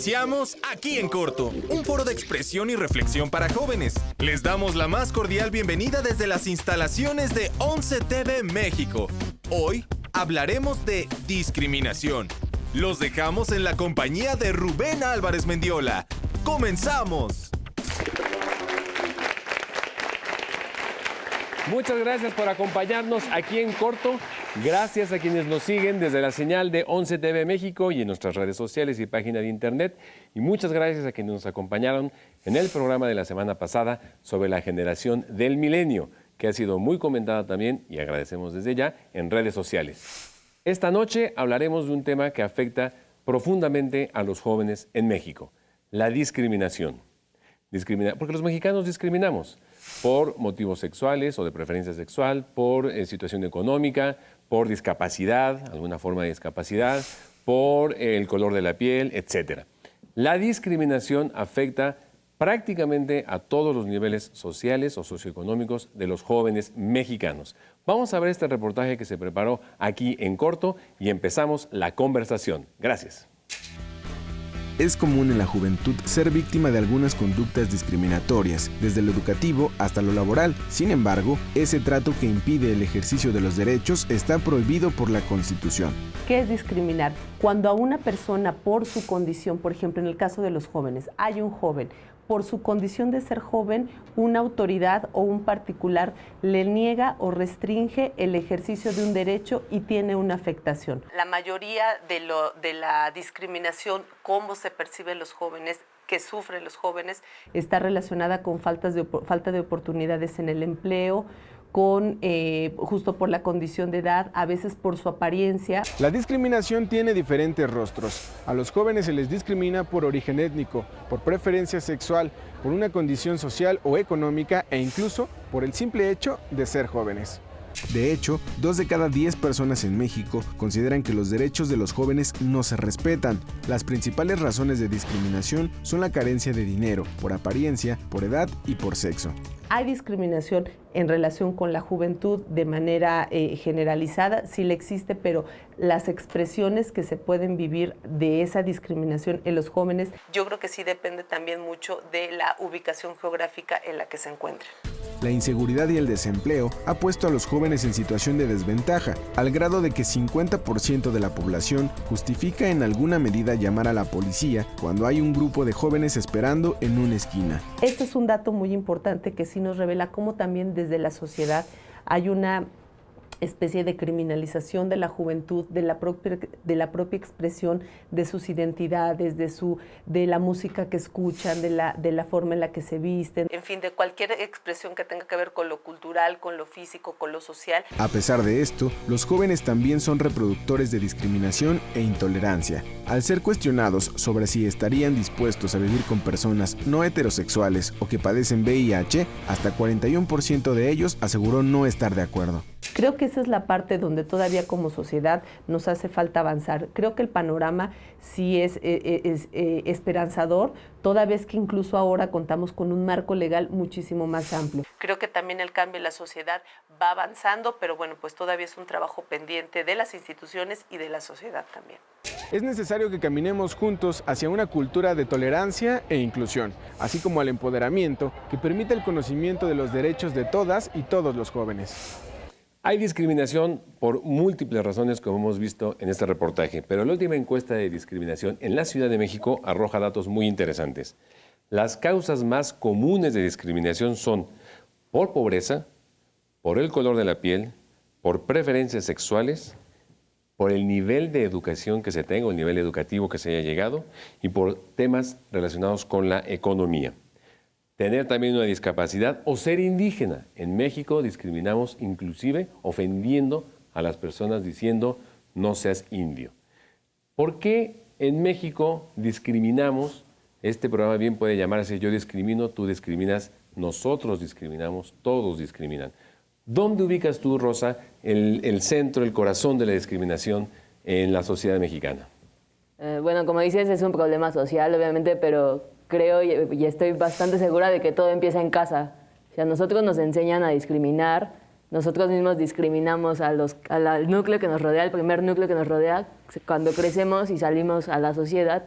Iniciamos Aquí en Corto, un foro de expresión y reflexión para jóvenes. Les damos la más cordial bienvenida desde las instalaciones de 11 TV México. Hoy hablaremos de discriminación. Los dejamos en la compañía de Rubén Álvarez Mendiola. ¡Comenzamos! Muchas gracias por acompañarnos aquí en Corto. Gracias a quienes nos siguen desde la señal de 11 TV México y en nuestras redes sociales y página de internet. Y muchas gracias a quienes nos acompañaron en el programa de la semana pasada sobre la generación del milenio, que ha sido muy comentada también, y agradecemos desde ya, en redes sociales. Esta noche hablaremos de un tema que afecta profundamente a los jóvenes en México: la discriminación. Porque los mexicanos discriminamos por motivos sexuales o de preferencia sexual, por situación económica, por discapacidad, alguna forma de discapacidad, por el color de la piel, etc. La discriminación afecta prácticamente a todos los niveles sociales o socioeconómicos de los jóvenes mexicanos. Vamos a ver este reportaje que se preparó aquí en Corto y empezamos la conversación. Gracias. Es común en la juventud ser víctima de algunas conductas discriminatorias, desde lo educativo hasta lo laboral. Sin embargo, ese trato que impide el ejercicio de los derechos está prohibido por la Constitución. ¿Qué es discriminar? Cuando a una persona por su condición, por ejemplo, en el caso de los jóvenes, hay un joven, por su condición de ser joven, una autoridad o un particular le niega o restringe el ejercicio de un derecho y tiene una afectación. La mayoría de la discriminación, cómo se perciben los jóvenes, que sufren los jóvenes, está relacionada con falta de oportunidades en el empleo, con justo por la condición de edad, a veces por su apariencia. La discriminación tiene diferentes rostros. A los jóvenes se les discrimina por origen étnico, por preferencia sexual, por una condición social o económica e incluso por el simple hecho de ser jóvenes. De hecho, 2 de cada 10 personas en México consideran que los derechos de los jóvenes no se respetan. Las principales razones de discriminación son la carencia de dinero, por apariencia, por edad y por sexo. Hay discriminación en relación con la juventud de manera generalizada, sí le existe, pero las expresiones que se pueden vivir de esa discriminación en los jóvenes, yo creo que sí depende también mucho de la ubicación geográfica en la que se encuentran. La inseguridad y el desempleo ha puesto a los jóvenes en situación de desventaja, al grado de que 50% de la población justifica en alguna medida llamar a la policía cuando hay un grupo de jóvenes esperando en una esquina. Este es un dato muy importante que sí nos revela cómo también desde la sociedad hay una especie de criminalización de la juventud, de la propia expresión de sus identidades, de la música que escuchan, de la forma en la que se visten, en fin, de cualquier expresión que tenga que ver con lo cultural, con lo físico, con lo social. A pesar de esto, los jóvenes también son reproductores de discriminación e intolerancia. Al ser cuestionados sobre si estarían dispuestos a vivir con personas no heterosexuales o que padecen VIH, hasta 41% de ellos aseguró no estar de acuerdo. Creo que esa es la parte donde todavía como sociedad nos hace falta avanzar. Creo que el panorama sí es esperanzador, toda vez que incluso ahora contamos con un marco legal muchísimo más amplio. Creo que también el cambio en la sociedad va avanzando, pero bueno, pues todavía es un trabajo pendiente de las instituciones y de la sociedad también. Es necesario que caminemos juntos hacia una cultura de tolerancia e inclusión, así como al empoderamiento que permita el conocimiento de los derechos de todas y todos los jóvenes. Hay discriminación por múltiples razones, como hemos visto en este reportaje, pero la última encuesta de discriminación en la Ciudad de México arroja datos muy interesantes. Las causas más comunes de discriminación son por pobreza, por el color de la piel, por preferencias sexuales, por el nivel de educación que se tenga, o el nivel educativo que se haya llegado, y por temas relacionados con la economía. Tener también una discapacidad o ser indígena. En México discriminamos inclusive ofendiendo a las personas diciendo no seas indio. ¿Por qué en México discriminamos? Este programa bien puede llamarse Yo discrimino, tú discriminas, nosotros discriminamos, todos discriminan. ¿Dónde ubicas tú, Rosa, el centro, el corazón de la discriminación en la sociedad mexicana? Bueno, como dices, es un problema social, obviamente, pero creo y estoy bastante segura de que todo empieza en casa. O sea, nosotros nos enseñan a discriminar, nosotros mismos discriminamos al núcleo que nos rodea, el primer núcleo que nos rodea. Cuando crecemos y salimos a la sociedad,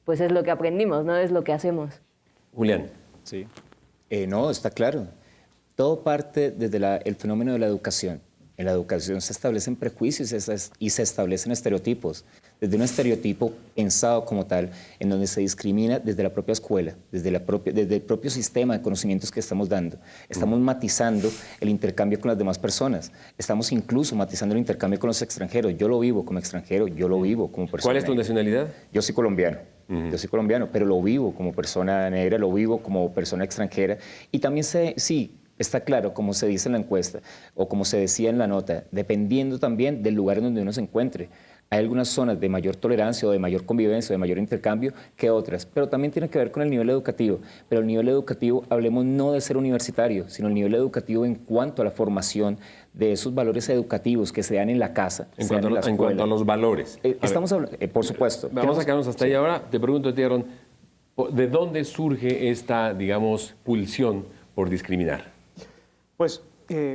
pues es lo que aprendimos, ¿no? Es lo que hacemos. Julián. Sí. No, está claro. Todo parte desde el fenómeno de la educación. En la educación se establecen prejuicios y se establecen estereotipos. Desde un estereotipo pensado como tal, en donde se discrimina desde la propia escuela, desde el propio sistema de conocimientos que estamos dando. Estamos matizando el intercambio con las demás personas. Estamos incluso matizando el intercambio con los extranjeros. Yo lo vivo como extranjero, yo lo vivo como persona. ¿Cuál es tu nacionalidad? Yo soy colombiano. Yo soy colombiano, pero lo vivo como persona negra, lo vivo como persona extranjera. Y también sí, está claro, como se dice en la encuesta o como se decía en la nota, dependiendo también del lugar en donde uno se encuentre. Hay algunas zonas de mayor tolerancia o de mayor convivencia o de mayor intercambio que otras, pero también tiene que ver con el nivel educativo. Pero el nivel educativo, hablemos no de ser universitario, sino el nivel educativo en cuanto a la formación de esos valores educativos que se dan en la casa, En cuanto a los valores. Estamos hablando, por supuesto. Vamos a quedarnos hasta ahí ahora. Te pregunto, Tierron, ¿de dónde surge esta, digamos, pulsión por discriminar? Pues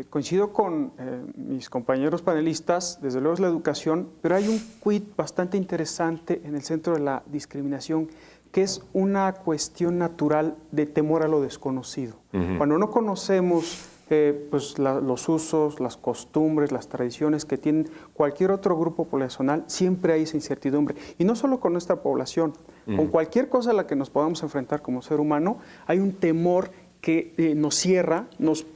coincido con mis compañeros panelistas, desde luego es la educación, pero hay un quid bastante interesante en el centro de la discriminación, que es una cuestión natural de temor a lo desconocido. Cuando no conocemos pues los usos, las costumbres, las tradiciones que tienen cualquier otro grupo poblacional, siempre hay esa incertidumbre. Y no solo con nuestra población, con cualquier cosa a la que nos podamos enfrentar como ser humano, hay un temor que nos cierra, nos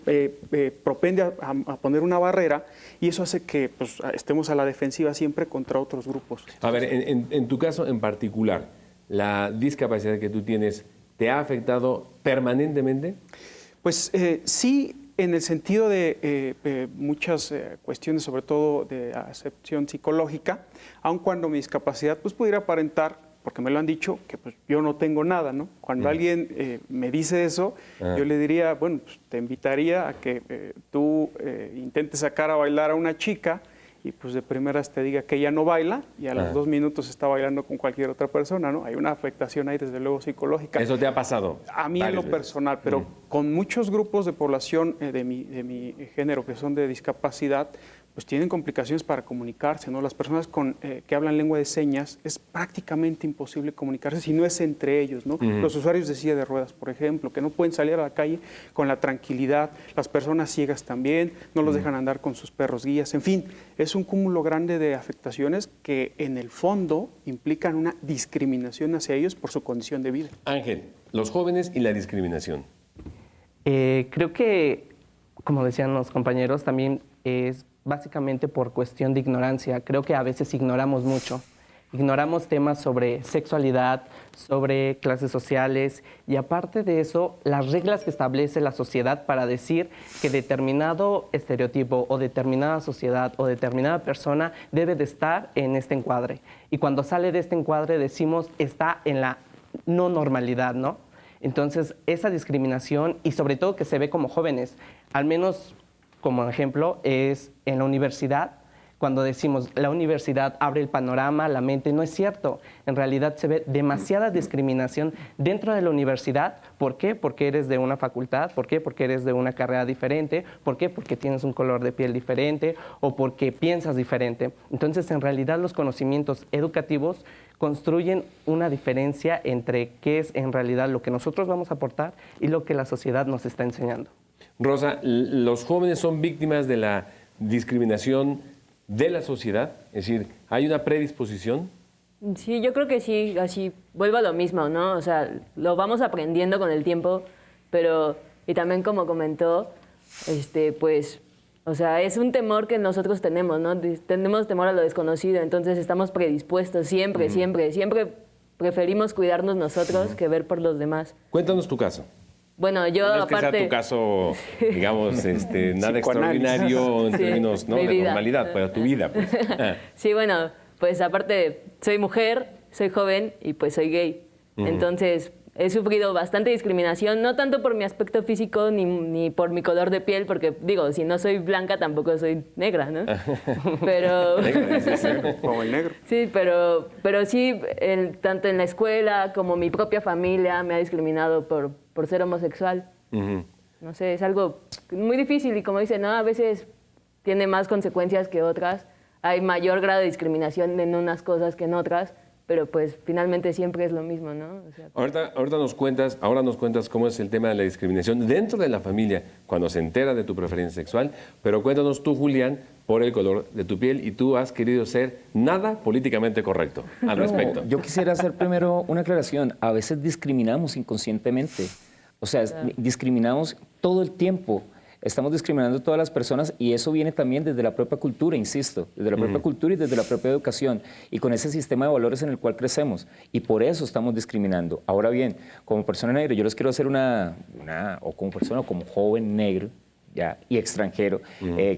propende a poner una barrera, y eso hace que pues, estemos a la defensiva siempre contra otros grupos. A ver, en tu caso en particular, ¿la discapacidad que tú tienes te ha afectado permanentemente? Pues sí, en el sentido de muchas cuestiones, sobre todo de acepción psicológica, aun cuando mi discapacidad pues, pudiera aparentar, porque me lo han dicho, que pues, yo no tengo nada, ¿no? Cuando alguien me dice eso, yo le diría, bueno, pues, te invitaría a que tú intentes sacar a bailar a una chica y pues de primeras te diga que ella no baila y a los 2 minutos está bailando con cualquier otra persona, ¿no? Hay una afectación ahí, desde luego, psicológica. ¿Eso te ha pasado? A mí en lo personal, pero con muchos grupos de población de mi género que son de discapacidad, pues tienen complicaciones para comunicarse, ¿no? Las personas que hablan lengua de señas es prácticamente imposible comunicarse si no es entre ellos, ¿no? Los usuarios de silla de ruedas, por ejemplo, que no pueden salir a la calle con la tranquilidad, las personas ciegas también, no los dejan andar con sus perros guías, en fin, es un cúmulo grande de afectaciones que en el fondo implican una discriminación hacia ellos por su condición de vida. Ángel, los jóvenes y la discriminación. Creo que, como decían los compañeros, también es básicamente por cuestión de ignorancia. Creo que a veces ignoramos mucho. Ignoramos temas sobre sexualidad, sobre clases sociales y aparte de eso, las reglas que establece la sociedad para decir que determinado estereotipo o determinada sociedad o determinada persona debe de estar en este encuadre. Y cuando sale de este encuadre decimos está en la no normalidad, ¿no? Entonces, esa discriminación y sobre todo que se ve como jóvenes, al menos como ejemplo, es en la universidad, cuando decimos la universidad abre el panorama, la mente, no es cierto. En realidad se ve demasiada discriminación dentro de la universidad. ¿Por qué? Porque eres de una facultad. ¿Por qué? Porque eres de una carrera diferente. ¿Por qué? Porque tienes un color de piel diferente o porque piensas diferente. Entonces, en realidad, los conocimientos educativos construyen una diferencia entre qué es en realidad lo que nosotros vamos a aportar y lo que la sociedad nos está enseñando. Rosa, ¿los jóvenes son víctimas de la discriminación de la sociedad? Es decir, ¿hay una predisposición? Sí, yo creo que sí, así vuelvo a lo mismo, ¿no? O sea, lo vamos aprendiendo con el tiempo, pero, y también como comentó, pues, o sea, es un temor que nosotros tenemos, ¿no? Tenemos temor a lo desconocido, entonces estamos predispuestos siempre, siempre preferimos cuidarnos nosotros que ver por los demás. Cuéntanos tu caso. Bueno, yo no es aparte... que sea tu caso, digamos, nada extraordinario en términos ¿no? de normalidad, pero tu vida, pues. Sí, bueno, pues aparte soy mujer, soy joven y pues soy gay. Entonces he sufrido bastante discriminación, no tanto por mi aspecto físico ni por mi color de piel, porque digo, si no soy blanca tampoco soy negra, ¿no? Pero... Como el negro. Sí, pero sí, tanto en la escuela como mi propia familia me ha discriminado por ser homosexual. No sé, es algo muy difícil y como dicen, ¿no? A veces tiene más consecuencias que otras. Hay mayor grado de discriminación en unas cosas que en otras, pero pues finalmente siempre es lo mismo, ¿no? O sea, Ahora nos cuentas cómo es el tema de la discriminación dentro de la familia cuando se entera de tu preferencia sexual, pero cuéntanos tú, Julián, por el color de tu piel, y tú has querido ser nada políticamente correcto al respecto. Yo quisiera hacer primero una aclaración. A veces discriminamos inconscientemente. O sea, discriminamos todo el tiempo. Estamos discriminando a todas las personas y eso viene también desde la propia cultura, insisto, desde la propia cultura y desde la propia educación y con ese sistema de valores en el cual crecemos. Y por eso estamos discriminando. Ahora bien, como persona negra, yo les quiero hacer o como persona, o como joven negro, ya, y extranjero,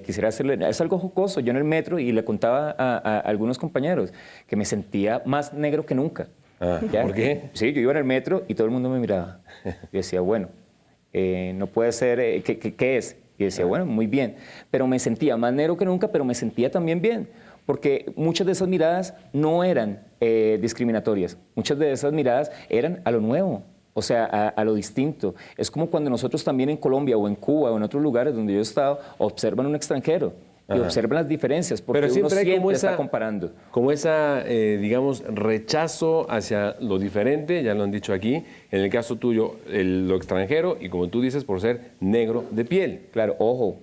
quisiera hacerle, es algo jocoso, yo en el metro y le contaba a algunos compañeros que me sentía más negro que nunca. ¿Por qué? Sí, yo iba en el metro y todo el mundo me miraba. Yo decía, bueno, no puede ser, ¿qué es? Y decía, bueno, muy bien. Pero me sentía más negro que nunca, pero me sentía también bien. Porque muchas de esas miradas no eran discriminatorias. Muchas de esas miradas eran a lo nuevo. O sea, a lo distinto. Es como cuando nosotros también en Colombia o en Cuba o en otros lugares donde yo he estado, observan un extranjero y observan las diferencias, porque pero siempre uno hay siempre como está comparando. Como esa, digamos, rechazo hacia lo diferente, ya lo han dicho aquí, en el caso tuyo, lo extranjero, y como tú dices, por ser negro de piel. Claro, ojo.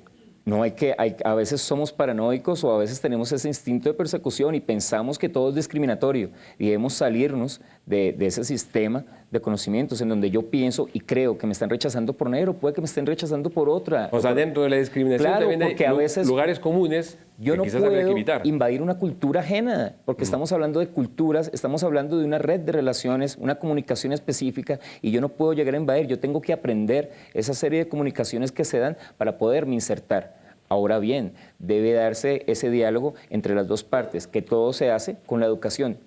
No a veces somos paranoicos o a veces tenemos ese instinto de persecución y pensamos que todo es discriminatorio y debemos salirnos de ese sistema de conocimientos en donde yo pienso y creo que me están rechazando por negro, puede que me estén rechazando por otra. O sea, dentro de la discriminación claro, también porque hay a veces lugares comunes yo que no quizás habría que puedo evitar. invadir una cultura ajena, porque estamos hablando de culturas, estamos hablando de una red de relaciones, una comunicación específica, y yo no puedo llegar a invadir, yo tengo que aprender esa serie de comunicaciones que se dan para poderme insertar. Ahora bien, debe darse ese diálogo entre las dos partes, que todo se hace con la educación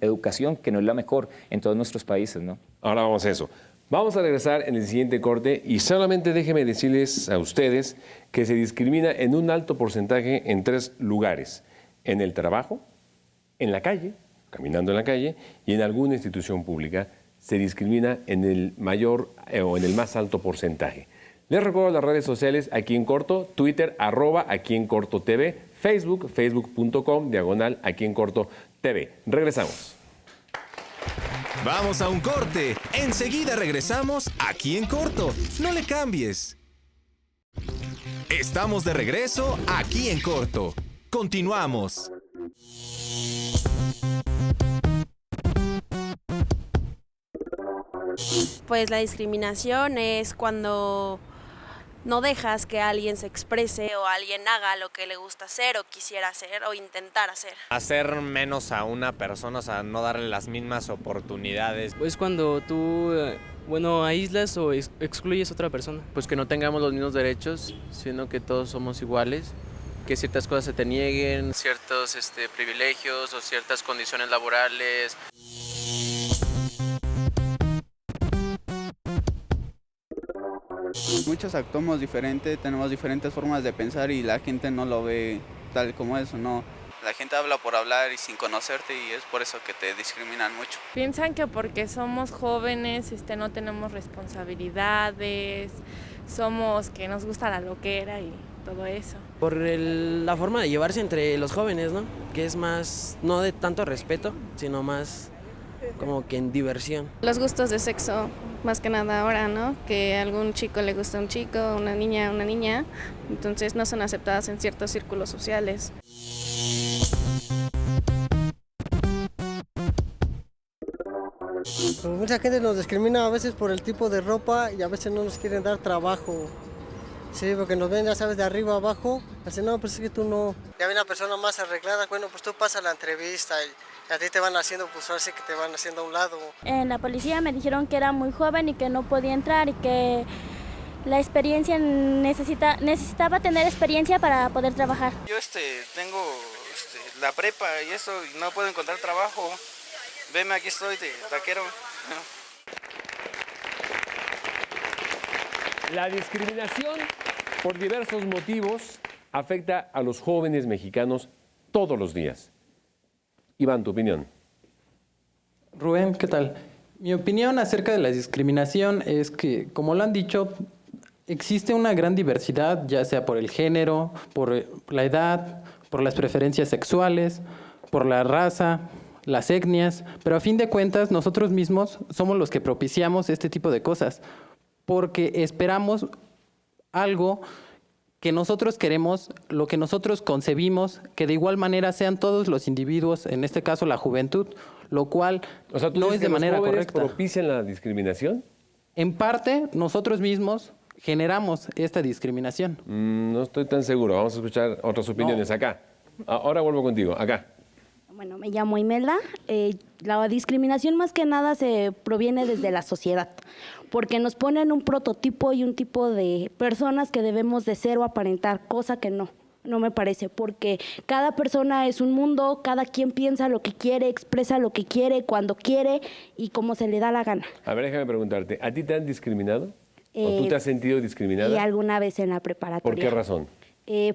que no es la mejor en todos nuestros países, ¿no? Ahora vamos a eso. Vamos a regresar en el siguiente corte y solamente déjenme decirles a ustedes que se discrimina en un alto porcentaje en 3 lugares: en el trabajo, en la calle, caminando en la calle, y en alguna institución pública se discrimina en el mayor o en el más alto porcentaje. Les recuerdo las redes sociales Aquí en Corto, Twitter @Aquí en Corto TV, Facebook, facebook.com/Aquí en Corto TV. Regresamos. Vamos a un corte. Enseguida regresamos Aquí en Corto. No le cambies. Estamos de regreso Aquí en Corto. Continuamos. Pues la discriminación es cuando no dejas que alguien se exprese o alguien haga lo que le gusta hacer o quisiera hacer o intentar hacer. Hacer menos a una persona, o sea, no darle las mismas oportunidades. Pues cuando tú, aíslas o excluyes a otra persona. Pues que no tengamos los mismos derechos, sino que todos somos iguales, que ciertas cosas se te nieguen, ciertos privilegios o ciertas condiciones laborales. Muchos actuamos diferente, tenemos diferentes formas de pensar y la gente no lo ve tal como es, ¿no? La gente habla por hablar y sin conocerte y es por eso que te discriminan mucho. Piensan que porque somos jóvenes no tenemos responsabilidades, somos que nos gusta la loquera y todo eso. Por la forma de llevarse entre los jóvenes, ¿no? Que es más, no de tanto respeto, sino más como que en diversión. Los gustos de sexo, más que nada ahora, ¿no? Que a algún chico le gusta un chico, una niña, entonces no son aceptadas en ciertos círculos sociales. Mucha gente nos discrimina a veces por el tipo de ropa y a veces no nos quieren dar trabajo. Sí, porque nos ven, ya sabes, de arriba a abajo. Así, no, pues es que tú no. Ya viene una persona más arreglada, bueno, pues tú pasas la entrevista y a ti te van haciendo, pues ahora sí que te van haciendo a un lado. En la policía me dijeron que era muy joven y que no podía entrar y que la experiencia necesitaba tener experiencia para poder trabajar. Yo tengo la prepa y eso, y no puedo encontrar trabajo. Veme, aquí estoy de taquero. La discriminación por diversos motivos afecta a los jóvenes mexicanos todos los días. Iván, tu opinión. Rubén, ¿qué tal? Mi opinión acerca de la discriminación es que, como lo han dicho, existe una gran diversidad, ya sea por el género, por la edad, por las preferencias sexuales, por la raza, las etnias, pero a fin de cuentas nosotros mismos somos los que propiciamos este tipo de cosas, porque esperamos algo que nosotros queremos, lo que nosotros concebimos, que de igual manera sean todos los individuos, en este caso la juventud, lo cual no es de manera correcta. ¿Propician la discriminación? En parte, nosotros mismos generamos esta discriminación. No estoy tan seguro. Vamos a escuchar otras opiniones acá. Ahora vuelvo contigo, acá. Bueno, me llamo Imelda. La discriminación más que nada se proviene desde la sociedad, porque nos ponen un prototipo y un tipo de personas que debemos de ser o aparentar, cosa que no me parece, porque cada persona es un mundo, cada quien piensa lo que quiere, expresa lo que quiere, cuando quiere y como se le da la gana. A ver, déjame preguntarte, ¿a ti te han discriminado? ¿O tú te has sentido discriminada? Y alguna vez en la preparatoria. ¿Por qué razón?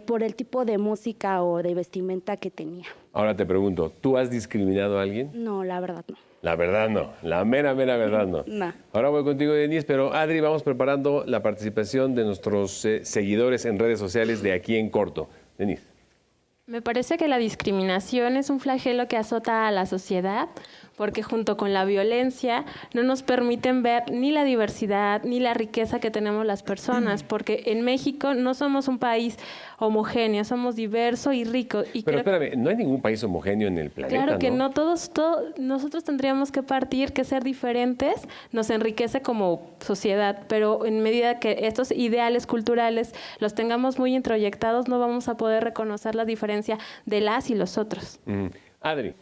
Por el tipo de música o de vestimenta que tenía. Ahora te pregunto, ¿tú has discriminado a alguien? No, la verdad no. La verdad no, la mera verdad no. No. Ahora voy contigo, Denise, pero Adri, vamos preparando la participación de nuestros seguidores en redes sociales de Aquí en Corto. Denise. Me parece que la discriminación es un flagelo que azota a la sociedad porque junto con la violencia no nos permiten ver ni la diversidad ni la riqueza que tenemos las personas, porque en México no somos un país homogéneo, somos diverso y rico. Y pero espérame, no hay ningún país homogéneo en el planeta, claro que no, nosotros tendríamos que partir que ser diferentes nos enriquece como sociedad, pero en medida que estos ideales culturales los tengamos muy introyectados, no vamos a poder reconocer la diferencia de las y los otros. Adri.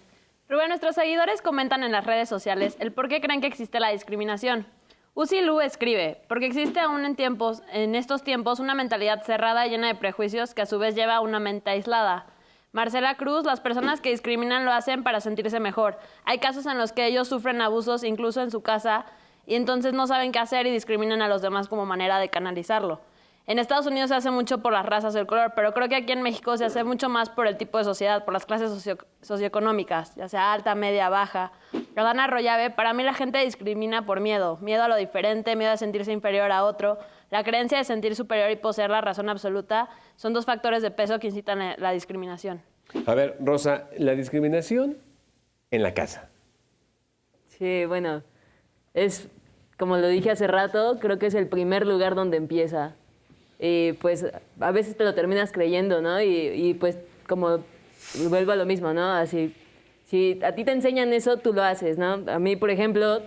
Rubén, nuestros seguidores comentan en las redes sociales el por qué creen que existe la discriminación. Uzi Lu escribe, porque existe aún en estos tiempos una mentalidad cerrada y llena de prejuicios que a su vez lleva a una mente aislada. Marcela Cruz, las personas que discriminan lo hacen para sentirse mejor. Hay casos en los que ellos sufren abusos incluso en su casa y entonces no saben qué hacer y discriminan a los demás como manera de canalizarlo. En Estados Unidos se hace mucho por las razas o el color, pero creo que aquí en México se hace mucho más por el tipo de sociedad, por las clases socioeconómicas, ya sea alta, media, baja. Jordana Rollave, para mí la gente discrimina por miedo a lo diferente, miedo a sentirse inferior a otro. La creencia de sentir superior y poseer la razón absoluta son dos factores de peso que incitan la discriminación. A ver, Rosa, la discriminación en la casa. Sí, bueno, es, como lo dije hace rato, creo que es el primer lugar donde empieza. Y pues a veces te lo terminas creyendo, ¿no? Y pues como vuelvo a lo mismo, ¿no? Así, si a ti te enseñan eso, tú lo haces, ¿no? A mí, por ejemplo,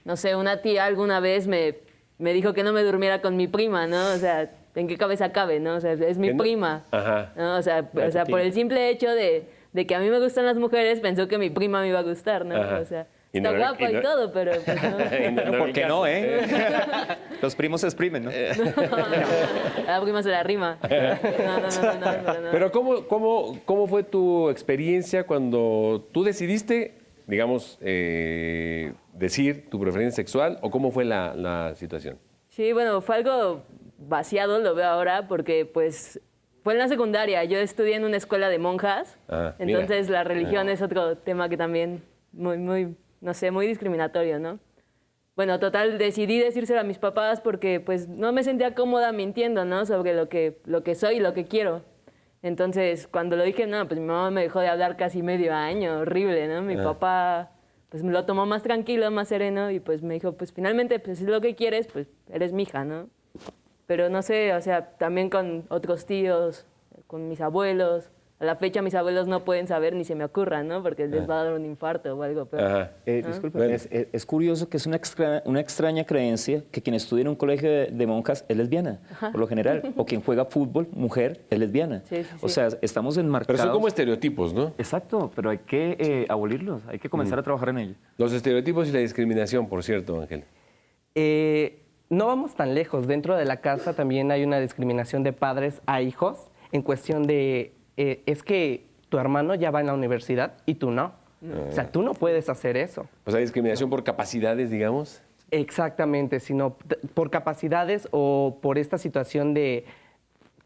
no sé, una tía alguna vez me dijo que no me durmiera con mi prima, ¿no? O sea, ¿en qué cabeza cabe, no? O sea, es mi prima. Ajá. ¿No? O sea, por el simple hecho de que a mí me gustan las mujeres, pensó que mi prima me iba a gustar, ¿no? Ajá. O sea, está guapa y todo, pero pues no. ¿Por qué no, Los primos se exprimen, ¿no? La prima se la rima. No. Pero ¿cómo fue tu experiencia cuando tú decidiste, digamos, decir tu preferencia sexual o cómo fue la situación? Sí, bueno, fue algo vaciado, lo veo ahora, porque pues fue en la secundaria. Yo estudié en una escuela de monjas, entonces la religión es otro tema que también muy no sé, muy discriminatorio, ¿no? Bueno, total, decidí decírselo a mis papás porque pues no me sentía cómoda mintiendo, ¿no? Sobre lo que soy y lo que quiero. Entonces, cuando lo dije, no, pues mi mamá me dejó de hablar casi medio año, horrible, ¿no? Mi papá pues me lo tomó más tranquilo, más sereno y pues me dijo, pues finalmente, pues si es lo que quieres, pues eres mi hija, ¿no? Pero no sé, o sea, también con otros tíos, con mis abuelos. A la fecha mis abuelos no pueden saber ni se me ocurra, ¿no? Porque les va a dar un infarto o algo. Pero, disculpe, es curioso que es una extraña creencia que quien estudia en un colegio de monjas es lesbiana, por lo general. O quien juega fútbol, mujer, es lesbiana. Sí. O sea, estamos enmarcados. Pero son como estereotipos, ¿no? Exacto, pero hay que abolirlos, hay que comenzar a trabajar en ellos. Los estereotipos y la discriminación, por cierto, Ángel. No vamos tan lejos. Dentro de la casa también hay una discriminación de padres a hijos en cuestión de... es que tu hermano ya va en la universidad y tú no. O sea, tú no puedes hacer eso. O sea, discriminación por capacidades, digamos. Exactamente, sino por capacidades o por esta situación de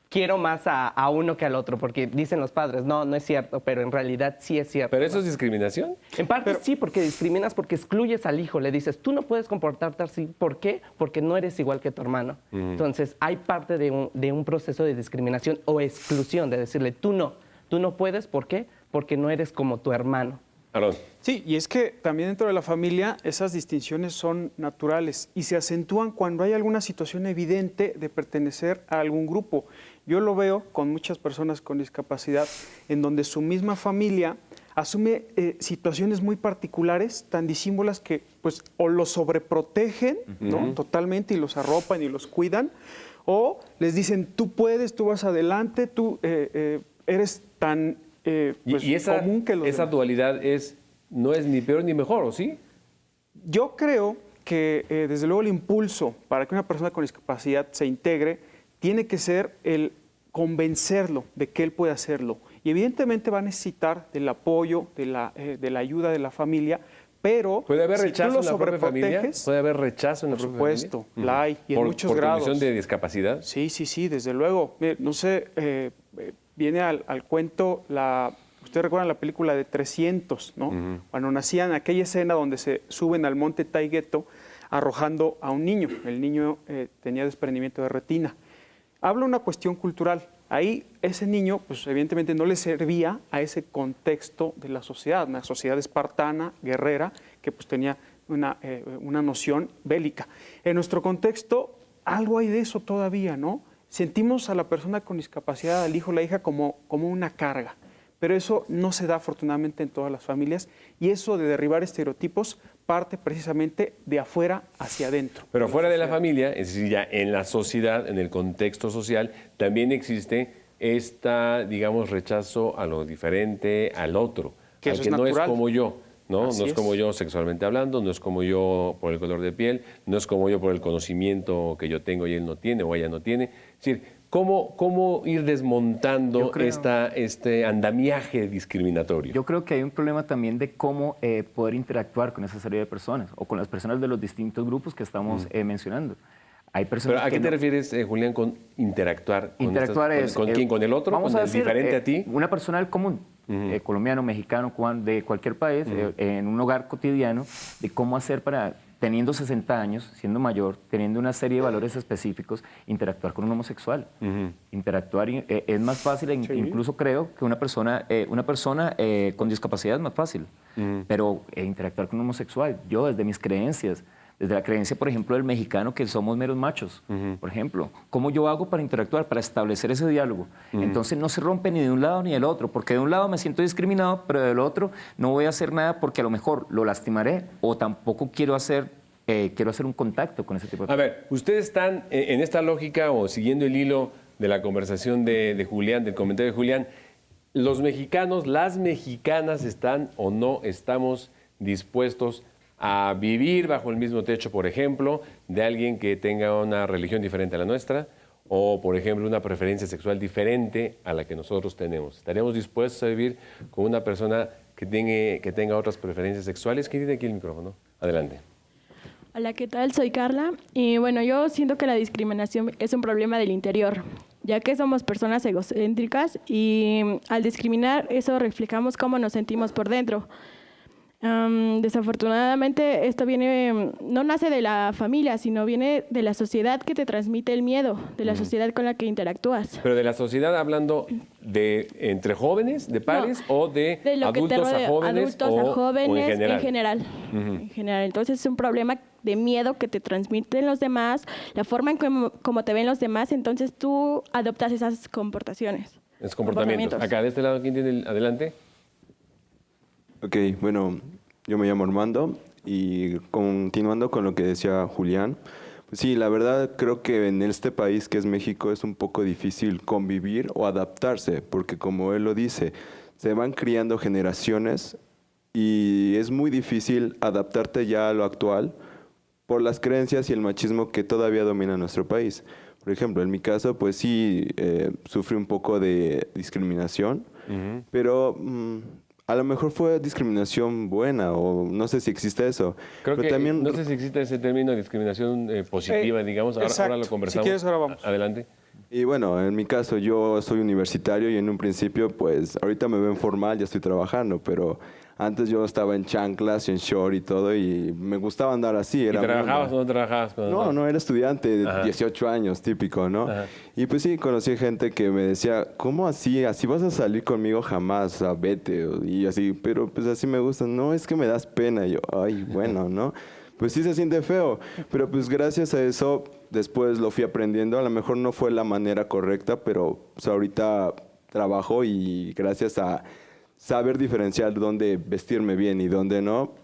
quiero más a uno que al otro, porque dicen los padres, no es cierto, pero en realidad sí es cierto. ¿Pero eso es discriminación? En parte sí, porque discriminas, porque excluyes al hijo, le dices, tú no puedes comportarte así. ¿Por qué? Porque no eres igual que tu hermano. Entonces, hay parte de un proceso de discriminación o exclusión, de decirle, tú no puedes, ¿por qué? Porque no eres como tu hermano. Perdón. Sí, y es que también dentro de la familia esas distinciones son naturales y se acentúan cuando hay alguna situación evidente de pertenecer a algún grupo. Yo lo veo con muchas personas con discapacidad en donde su misma familia asume situaciones muy particulares, tan disímbolas que pues o los sobreprotegen, ¿no? Totalmente, y los arropan y los cuidan, o les dicen, tú puedes, tú vas adelante, tú eres tan pues, y esa, común que los esa demás. dualidad no es ni peor ni mejor, ¿o sí? Yo creo que desde luego el impulso para que una persona con discapacidad se integre tiene que ser el convencerlo de que él puede hacerlo. Y evidentemente va a necesitar del apoyo, de la ayuda de la familia, pero ¿Puede haber si rechazo tú lo en la propia familia? sobreproteges, ¿Puede haber rechazo en la propia familia? por supuesto, la hay, y en muchos ¿Por grados. condición de discapacidad? Sí, desde luego. No sé, viene al cuento ustedes recuerdan la película de 300, ¿no? Cuando nacían, aquella escena donde se suben al monte Taigueto arrojando a un niño. El niño tenía desprendimiento de retina. Habla una cuestión cultural. Ahí ese niño, pues evidentemente no le servía a ese contexto de la sociedad, una sociedad espartana, guerrera, que pues tenía una noción bélica. En nuestro contexto, algo hay de eso todavía, ¿no? Sentimos a la persona con discapacidad, al hijo o la hija, como una carga. Pero eso no se da afortunadamente en todas las familias, y eso de derribar estereotipos parte precisamente de afuera hacia adentro. Pero fuera de la familia, es decir, ya en la sociedad, en el contexto social, también existe digamos, rechazo a lo diferente, al otro, que al eso que es no natural. es como yo, ¿no? Así no es como es. yo sexualmente hablando, no es como yo por el color de piel, no es como yo por el conocimiento que yo tengo y él no tiene o ella no tiene. Es decir, ¿cómo ir desmontando este andamiaje discriminatorio? Yo creo que hay un problema también de cómo poder interactuar con esa serie de personas o con las personas de los distintos grupos que estamos mencionando. Hay personas ¿Pero a qué te refieres, Julián, con interactuar? ¿Con quién? ¿Con el otro? Vamos ¿Con a el decir, diferente a ti? Una persona del común, colombiano, mexicano, de cualquier país, en un hogar cotidiano, de cómo hacer para, teniendo 60 años, siendo mayor, teniendo una serie de valores específicos, interactuar con un homosexual. Interactuar es más fácil, incluso creo que una persona con discapacidad es más fácil, pero interactuar con un homosexual, yo desde mis creencias, desde la creencia, por ejemplo, del mexicano que somos meros machos, por ejemplo. ¿Cómo yo hago para interactuar, para establecer ese diálogo? Entonces no se rompe ni de un lado ni del otro, porque de un lado me siento discriminado, pero del otro no voy a hacer nada porque a lo mejor lo lastimaré o tampoco quiero hacer un contacto con ese tipo de A ver, ustedes están en esta lógica o siguiendo el hilo de la conversación de Julián, del comentario de Julián. ¿Los mexicanos, las mexicanas están o no estamos dispuestos a vivir bajo el mismo techo, por ejemplo, de alguien que tenga una religión diferente a la nuestra o, por ejemplo, una preferencia sexual diferente a la que nosotros tenemos? ¿Estaríamos dispuestos a vivir con una persona que tenga otras preferencias sexuales? ¿Quién tiene aquí el micrófono? Adelante. Hola, ¿qué tal? Soy Carla. Y bueno, yo siento que la discriminación es un problema del interior, ya que somos personas egocéntricas y al discriminar eso reflejamos cómo nos sentimos por dentro. Desafortunadamente esto no nace de la familia, sino viene de la sociedad que te transmite el miedo, de la sociedad con la que interactúas. ¿Pero de la sociedad hablando de entre jóvenes, de pares, o de lo que adultos a jóvenes, adultos a jóvenes o en general? En general. Entonces es un problema de miedo que te transmiten los demás, la forma en cómo te ven los demás, entonces tú adoptas esas comportaciones. Es comportamientos. Acá de este lado, ¿quién tiene adelante? Ok, bueno, yo me llamo Armando y continuando con lo que decía Julián, pues sí, la verdad creo que en este país que es México es un poco difícil convivir o adaptarse, porque como él lo dice, se van criando generaciones y es muy difícil adaptarte ya a lo actual por las creencias y el machismo que todavía domina nuestro país. Por ejemplo, en mi caso, pues sí, sufrí un poco de discriminación, pero a lo mejor fue discriminación buena o no sé si existe eso. Creo pero que también no sé si existe ese término de discriminación positiva, digamos. Ahora lo conversamos. Si quieres, ahora vamos. Adelante. Y bueno, en mi caso yo soy universitario y en un principio, pues ahorita me ven formal, ya estoy trabajando, pero Antes yo estaba en chanclas, en short y todo, y me gustaba andar así. ¿Y Era trabajabas o no trabajabas? No, era estudiante de Ajá. 18 años, típico, ¿no? Ajá. Y pues sí, conocí gente que me decía, ¿cómo así? ¿Así vas a salir conmigo jamás? O sea, vete. Y así, pero pues así me gusta. No, es que me das pena. Y yo, ay, bueno, ¿no? Pues sí se siente feo, pero pues gracias a eso después lo fui aprendiendo. A lo mejor no fue la manera correcta, pero pues ahorita trabajo y gracias a saber diferenciar dónde vestirme bien y dónde no,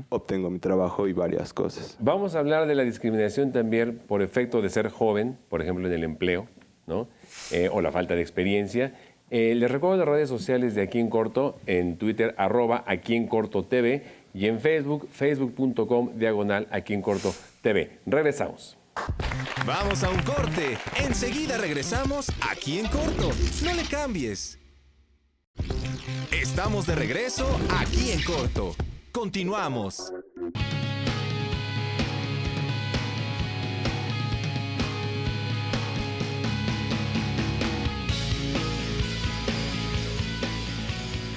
obtengo mi trabajo y varias cosas. Vamos a hablar de la discriminación también por efecto de ser joven, por ejemplo en el empleo, ¿no? O la falta de experiencia. Les recuerdo las redes sociales de Aquí en Corto, en Twitter, @AquíEnCortoTV, y en Facebook, facebook.com/Aquí en Corto TV. Regresamos. Vamos a un corte. Enseguida regresamos Aquí en Corto. No le cambies. Estamos de regreso Aquí en Corto. Continuamos.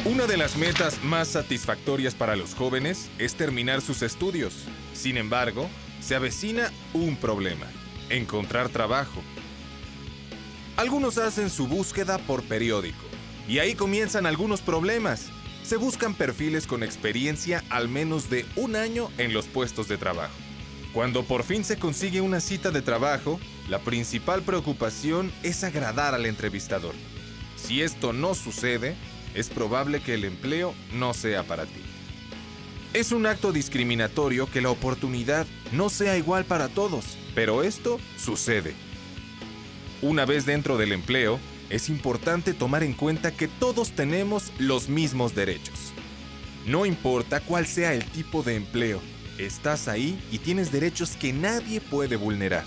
Una de las metas más satisfactorias para los jóvenes es terminar sus estudios. Sin embargo, se avecina un problema: encontrar trabajo. Algunos hacen su búsqueda por periódico, y ahí comienzan algunos problemas. Se buscan perfiles con experiencia al menos de 1 año en los puestos de trabajo. Cuando por fin se consigue una cita de trabajo, la principal preocupación es agradar al entrevistador. Si esto no sucede, es probable que el empleo no sea para ti. Es un acto discriminatorio que la oportunidad no sea igual para todos, pero esto sucede. Una vez dentro del empleo, es importante tomar en cuenta que todos tenemos los mismos derechos. No importa cuál sea el tipo de empleo, estás ahí y tienes derechos que nadie puede vulnerar.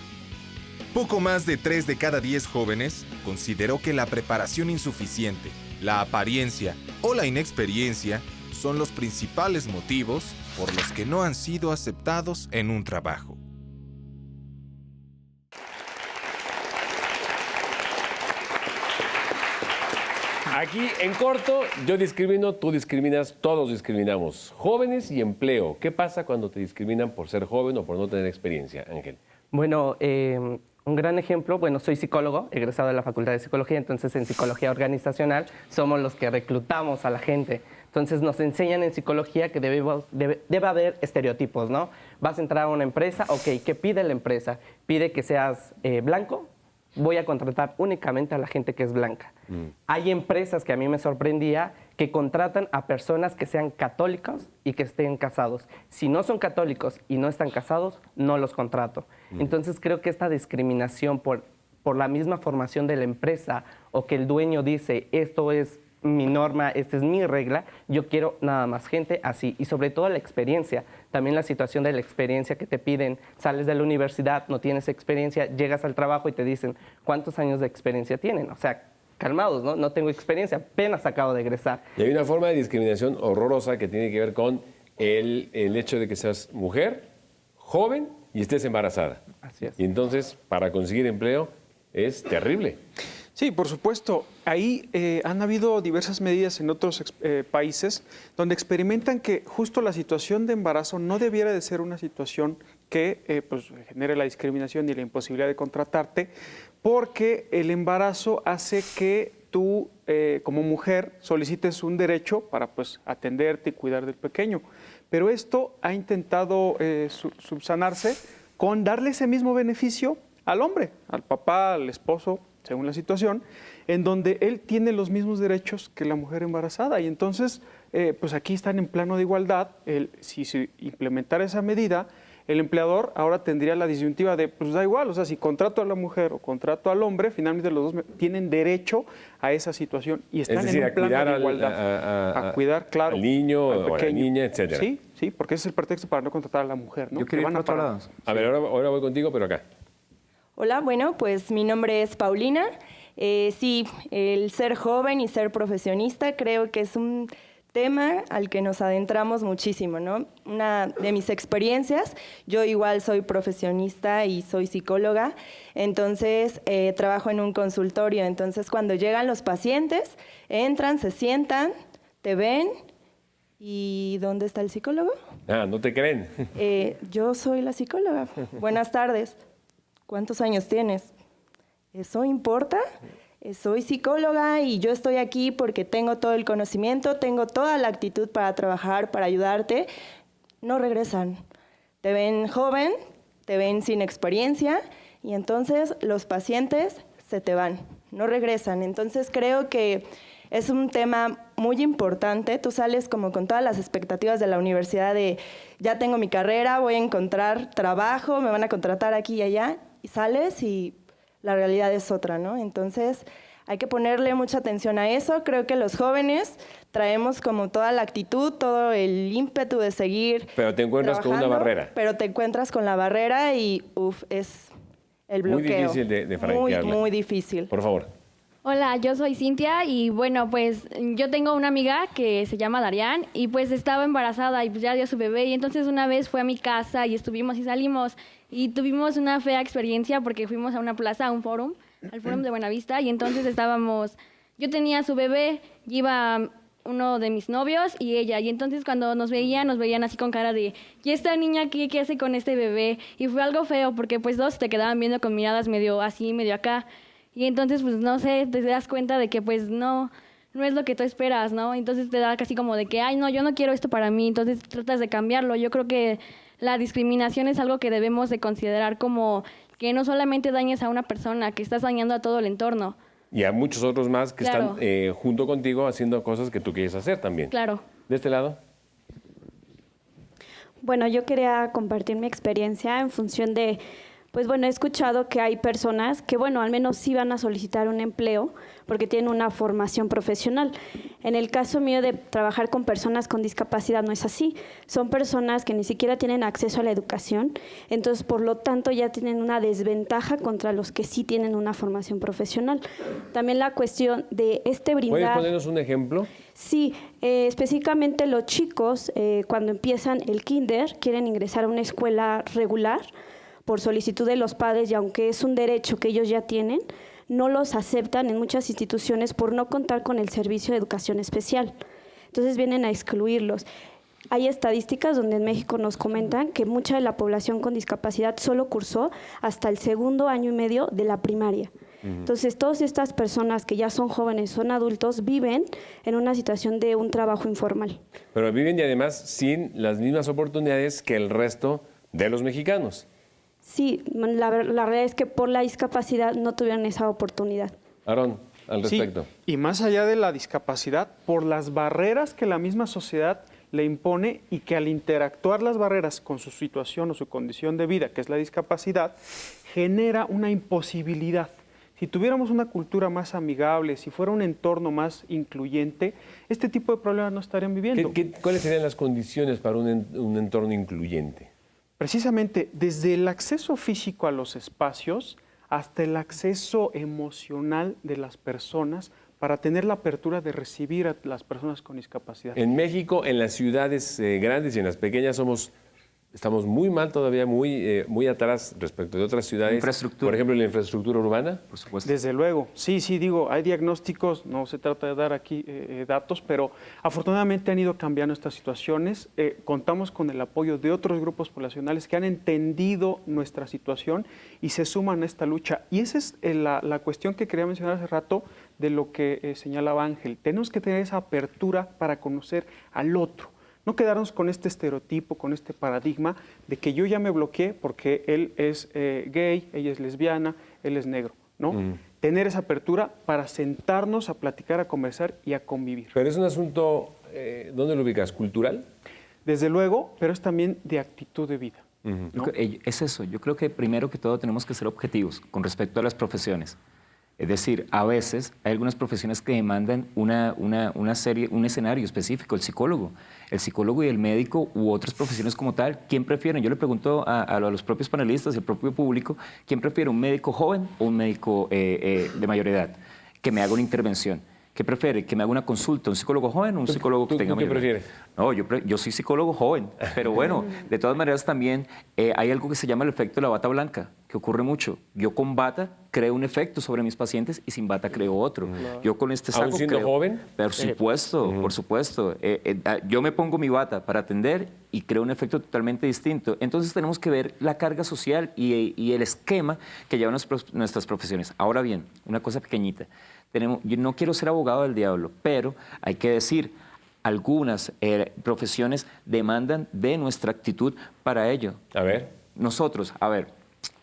Poco más de 3 de cada 10 jóvenes consideró que la preparación insuficiente, la apariencia o la inexperiencia son los principales motivos por los que no han sido aceptados en un trabajo. Aquí en Corto, yo discrimino, tú discriminas, todos discriminamos. Jóvenes y empleo. ¿Qué pasa cuando te discriminan por ser joven o por no tener experiencia, Ángel? Bueno, un gran ejemplo, bueno, soy psicólogo, egresado de la Facultad de Psicología, entonces en psicología organizacional somos los que reclutamos a la gente. Entonces nos enseñan en psicología que debe haber estereotipos, ¿no? Vas a entrar a una empresa, ok, ¿qué pide la empresa? Pide que seas blanco, voy a contratar únicamente a la gente que es blanca. Hay empresas que a mí me sorprendía que contratan a personas que sean católicos y que estén casados. Si no son católicos y no están casados, no los contrato. Entonces creo que esta discriminación por la misma formación de la empresa o que el dueño dice, esto es mi norma, esta es mi regla, yo quiero nada más gente así. Y sobre todo la experiencia, también la situación de la experiencia que te piden, sales de la universidad, no tienes experiencia, llegas al trabajo y te dicen, ¿cuántos años de experiencia tienen? O sea, calmados, ¿no? No tengo experiencia, apenas acabo de egresar. Y hay una forma de discriminación horrorosa que tiene que ver con el hecho de que seas mujer, joven y estés embarazada. Así es. Y entonces, para conseguir empleo, es terrible. Sí, por supuesto. Ahí han habido diversas medidas en otros países donde experimentan que justo la situación de embarazo no debiera de ser una situación que pues, genere la discriminación y la imposibilidad de contratarte, porque el embarazo hace que tú, como mujer, solicites un derecho para pues, atenderte y cuidar del pequeño. Pero esto ha intentado subsanarse con darle ese mismo beneficio al hombre, al papá, al esposo, según la situación, en donde él tiene los mismos derechos que la mujer embarazada. Y entonces, pues aquí están en plano de igualdad. Si se implementara esa medida, el empleador ahora tendría la disyuntiva de, pues da igual, o sea, si contrato a la mujer o contrato al hombre, finalmente los dos tienen derecho a esa situación y están en un plano de igualdad. A cuidar, claro, al niño o a la niña, etcétera. Sí, sí, porque ese es el pretexto para no contratar a la mujer, ¿no? Yo quería ir por otro lado. A ver, ahora voy contigo, pero acá. Hola, bueno, pues mi nombre es Paulina. Sí, el ser joven y ser profesionista creo que es un tema al que nos adentramos muchísimo, ¿no? Una de mis experiencias, yo igual soy profesionista y soy psicóloga, entonces trabajo en un consultorio, entonces cuando llegan los pacientes, entran, se sientan, te ven ¿Y dónde está el psicólogo? Ah, ¿no te creen? Yo soy la psicóloga. Buenas tardes. ¿Cuántos años tienes? ¿Eso importa? Soy psicóloga y yo estoy aquí porque tengo todo el conocimiento, tengo toda la actitud para trabajar, para ayudarte. No regresan. Te ven joven, te ven sin experiencia y entonces los pacientes se te van, no regresan. Entonces creo que es un tema muy importante. Tú sales como con todas las expectativas de la universidad de ya tengo mi carrera, voy a encontrar trabajo, me van a contratar aquí y allá, y sales y la realidad es otra, ¿no? Entonces hay que ponerle mucha atención a eso. Creo que los jóvenes traemos como toda la actitud, todo el ímpetu de seguir. Pero te encuentras con una barrera. Pero te encuentras con la barrera y es el bloqueo. Muy difícil de franquearla. Muy difícil. Por favor. Hola, yo soy Cintia y bueno, pues yo tengo una amiga que se llama Darian y pues estaba embarazada y pues ya dio su bebé y entonces una vez fue a mi casa y estuvimos y salimos y tuvimos una fea experiencia porque fuimos a una plaza, a un fórum, al fórum de Buenavista y entonces yo tenía su bebé, iba uno de mis novios y ella y entonces cuando nos veían así con cara de ¿y esta niña qué hace con este bebé? Y fue algo feo porque pues dos te quedaban viendo con miradas medio así, medio acá. Y entonces, pues, no sé, te das cuenta de que, pues, no es lo que tú esperas, ¿no? Entonces te da casi como de que, ay, no, yo no quiero esto para mí, entonces tratas de cambiarlo. Yo creo que la discriminación es algo que debemos de considerar como que no solamente dañes a una persona, que estás dañando a todo el entorno. Y a muchos otros más que Claro. están junto contigo haciendo cosas que tú quieres hacer también. Claro. De este lado. Bueno, yo quería compartir mi experiencia en función de, pues bueno, he escuchado que hay personas que, bueno, al menos sí van a solicitar un empleo porque tienen una formación profesional. En el caso mío de trabajar con personas con discapacidad no es así. Son personas que ni siquiera tienen acceso a la educación, entonces por lo tanto ya tienen una desventaja contra los que sí tienen una formación profesional. También la cuestión de brindar... ¿Puedes ponernos un ejemplo? Sí, específicamente los chicos cuando empiezan el kinder quieren ingresar a una escuela regular por solicitud de los padres y aunque es un derecho que ellos ya tienen, no los aceptan en muchas instituciones por no contar con el servicio de educación especial. Entonces vienen a excluirlos. Hay estadísticas donde en México nos comentan que mucha de la población con discapacidad solo cursó hasta el 2.5 años de la primaria. Entonces, todas estas personas que ya son jóvenes, son adultos, viven en una situación de un trabajo informal. Pero viven y además sin las mismas oportunidades que el resto de los mexicanos. Sí, la realidad es que por la discapacidad no tuvieron esa oportunidad. Aarón, al respecto. Sí, y más allá de la discapacidad, por las barreras que la misma sociedad le impone y que al interactuar las barreras con su situación o su condición de vida, que es la discapacidad, genera una imposibilidad. Si tuviéramos una cultura más amigable, si fuera un entorno más incluyente, este tipo de problemas no estarían viviendo. ¿Cuáles serían las condiciones para un entorno incluyente? Precisamente, desde el acceso físico a los espacios hasta el acceso emocional de las personas para tener la apertura de recibir a las personas con discapacidad. En México, en las ciudades grandes y en las pequeñas estamos muy mal todavía, muy atrás respecto de otras ciudades. Infraestructura. Por ejemplo, en la infraestructura urbana. Por supuesto. Desde luego, sí, digo, hay diagnósticos, no se trata de dar aquí datos, pero afortunadamente han ido cambiando estas situaciones. Contamos con el apoyo de otros grupos poblacionales que han entendido nuestra situación y se suman a esta lucha. Y esa es la cuestión que quería mencionar hace rato de lo que señalaba Ángel. Tenemos que tener esa apertura para conocer al otro. No quedarnos con este estereotipo, con este paradigma de que yo ya me bloqueé porque él es gay, ella es lesbiana, él es negro, ¿no? Tener esa apertura para sentarnos a platicar, a conversar y a convivir. Pero es un asunto, ¿dónde lo ubicas? ¿Cultural? Desde luego, pero es también de actitud de vida. ¿no? Es eso, yo creo que primero que todo tenemos que ser objetivos con respecto a las profesiones. Es decir, a veces hay algunas profesiones que demandan una serie, un escenario específico, el psicólogo y el médico u otras profesiones como tal. ¿Quién prefieren? Yo le pregunto a los propios panelistas y al propio público, ¿quién prefiere, un médico joven o un médico de mayor edad que me haga una intervención? ¿Qué prefiere? ¿Que me haga una consulta? ¿Un psicólogo joven o un psicólogo que tenga mayor edad? ¿Qué prefieres? No, yo soy psicólogo joven, pero bueno, de todas maneras también hay algo que se llama el efecto de la bata blanca. que ocurre mucho. Yo con bata creo un efecto sobre mis pacientes y sin bata creo otro. Yo con este saco ¿Aún siendo creo, joven? Por supuesto, por supuesto. Yo me pongo mi bata para atender y creo un efecto totalmente distinto. Entonces tenemos que ver la carga social y el esquema que llevan nuestras profesiones. Ahora bien, una cosa pequeñita. Yo no quiero ser abogado del diablo, pero hay que decir, algunas profesiones demandan de nuestra actitud para ello. A ver. Nosotros,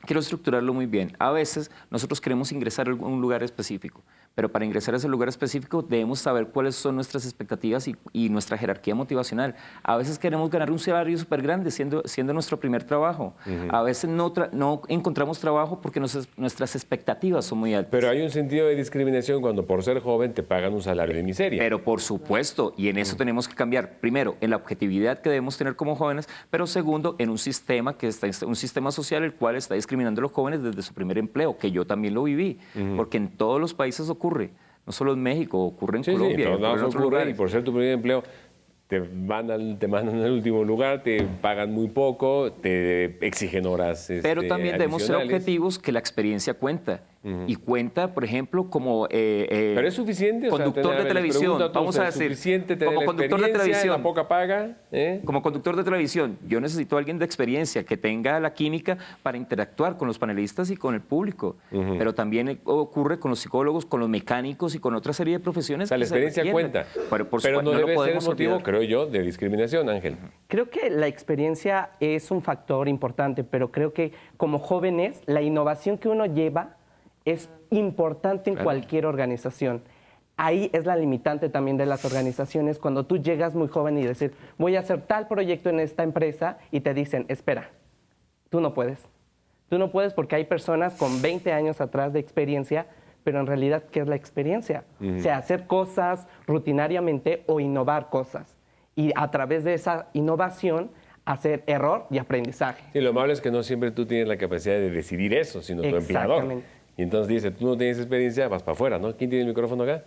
quiero estructurarlo muy bien. A veces nosotros queremos ingresar a un lugar específico, pero para ingresar a ese lugar específico debemos saber cuáles son nuestras expectativas y nuestra jerarquía motivacional. A veces queremos ganar un salario súper grande siendo nuestro primer trabajo. A veces no encontramos trabajo porque nuestras expectativas son muy altas. Pero hay un sentido de discriminación cuando por ser joven te pagan un salario de miseria. Pero por supuesto, y en eso tenemos que cambiar. Primero, en la objetividad que debemos tener como jóvenes, pero segundo, en un sistema social el cual está discriminando a los jóvenes desde su primer empleo, que yo también lo viví, porque en todos los países ocurre. No solo en México, ocurre en Colombia. Sí, en otros lugares. Y por ser tu primer empleo, te mandan al último lugar, te pagan muy poco, te exigen horas pero también debemos ser adicionales. objetivos que la experiencia cuenta. Y cuenta, por ejemplo, como pero es suficiente, conductor de televisión, vamos a decir, como conductor de televisión, la poca paga, como conductor de televisión, yo necesito a alguien de experiencia que tenga la química para interactuar con los panelistas y con el público. Pero también ocurre con los psicólogos, con los mecánicos y con otra serie de profesiones. O sea, la experiencia cuenta. Pero no debe ser motivo, creo yo, de discriminación, Ángel. Creo que la experiencia es un factor importante, pero creo que como jóvenes, la innovación que uno lleva es importante en cualquier organización. Ahí es la limitante también de las organizaciones, cuando tú llegas muy joven y decir, voy a hacer tal proyecto en esta empresa, y te dicen, espera, tú no puedes. Tú no puedes porque hay personas con 20 años atrás de experiencia, pero en realidad, ¿qué es la experiencia? O sea, hacer cosas rutinariamente o innovar cosas. Y a través de esa innovación, hacer error y aprendizaje. Sí, lo malo es que no siempre tú tienes la capacidad de decidir eso, sino tu empleador. Y entonces dice, tú no tienes experiencia, vas para afuera, ¿no? ¿Quién tiene el micrófono acá?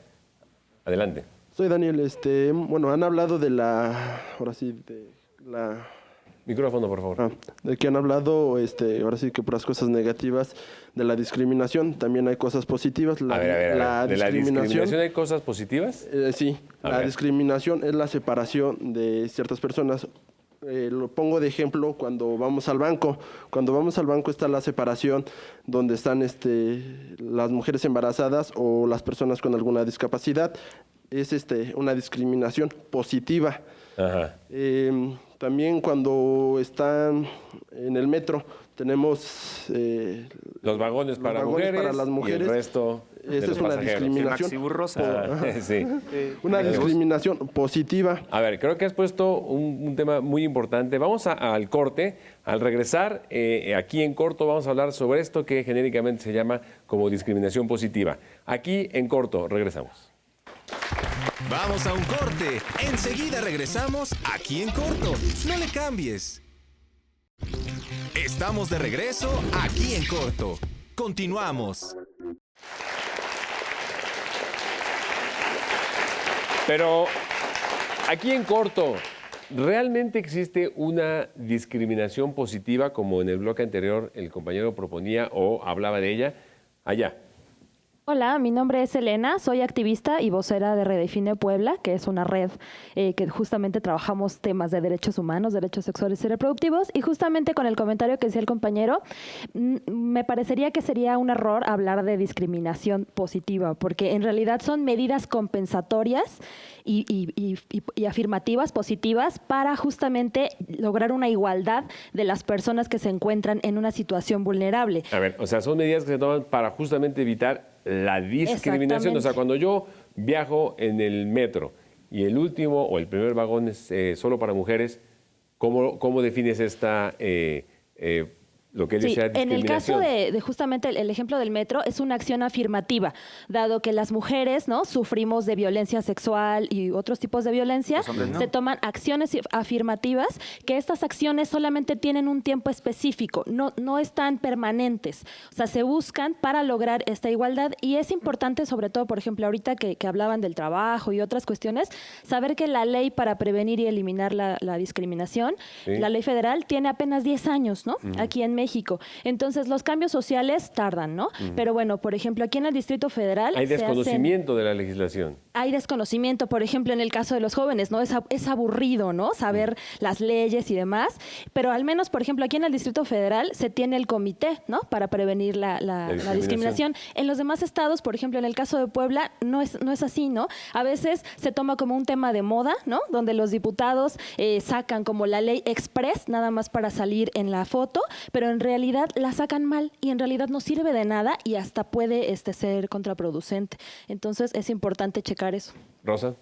Adelante. Soy Daniel. Bueno, han hablado de Micrófono, por favor. De que han hablado, ahora sí que por las cosas negativas de la discriminación, también hay cosas positivas. ¿De la discriminación hay cosas positivas? Sí, la discriminación es la separación de ciertas personas. Lo pongo de ejemplo cuando vamos al banco. Cuando vamos al banco está la separación donde están las mujeres embarazadas o las personas con alguna discapacidad. Es una discriminación positiva. Ajá. También cuando están en el metro tenemos los vagones para las mujeres y el resto esa es una discriminación. Sí. Una discriminación positiva. A ver, creo que has puesto un tema muy importante. Vamos al corte. Al regresar, aquí en corto vamos a hablar sobre esto que genéricamente se llama como discriminación positiva. Aquí en corto, regresamos. Vamos a un corte. Enseguida regresamos aquí en corto. No le cambies. Estamos de regreso aquí en corto. Continuamos. Pero aquí en corto, ¿realmente existe una discriminación positiva como en el bloque anterior el compañero proponía o hablaba de ella? Allá. Hola, mi nombre es Elena, soy activista y vocera de Redefine Puebla, que es una red que justamente trabajamos temas de derechos humanos, derechos sexuales y reproductivos, y justamente con el comentario que decía el compañero, me parecería que sería un error hablar de discriminación positiva, porque en realidad son medidas compensatorias y afirmativas, positivas, para justamente lograr una igualdad de las personas que se encuentran en una situación vulnerable. A ver, o sea, son medidas que se toman para justamente evitar la discriminación. O sea, cuando yo viajo en el metro y el último o el primer vagón es solo para mujeres, ¿cómo defines esta lo que dice en el caso de justamente el ejemplo del metro, es una acción afirmativa, dado que las mujeres sufrimos de violencia sexual y otros tipos de violencia, se toman acciones afirmativas, que estas acciones solamente tienen un tiempo específico, no están permanentes, o sea, se buscan para lograr esta igualdad, y es importante, sobre todo, por ejemplo, ahorita que hablaban del trabajo y otras cuestiones, saber que la ley para prevenir y eliminar la discriminación, la ley federal, tiene apenas 10 años, ¿no? Aquí en México. Entonces, los cambios sociales tardan, ¿no? Pero bueno, por ejemplo, aquí en el Distrito Federal Hay se desconocimiento de la legislación. hay desconocimiento, por ejemplo, en el caso de los jóvenes, ¿no? Es aburrido, ¿no? Saber las leyes y demás, pero al menos, por ejemplo, aquí en el Distrito Federal se tiene el comité, ¿no? Para prevenir la discriminación. En los demás estados, por ejemplo, en el caso de Puebla, no es así, ¿no? A veces se toma como un tema de moda, ¿no? Donde los diputados sacan como la ley express, nada más para salir en la foto, pero en realidad la sacan mal y en realidad no sirve de nada y hasta puede ser contraproducente. Entonces, es importante checar eso. Rosa.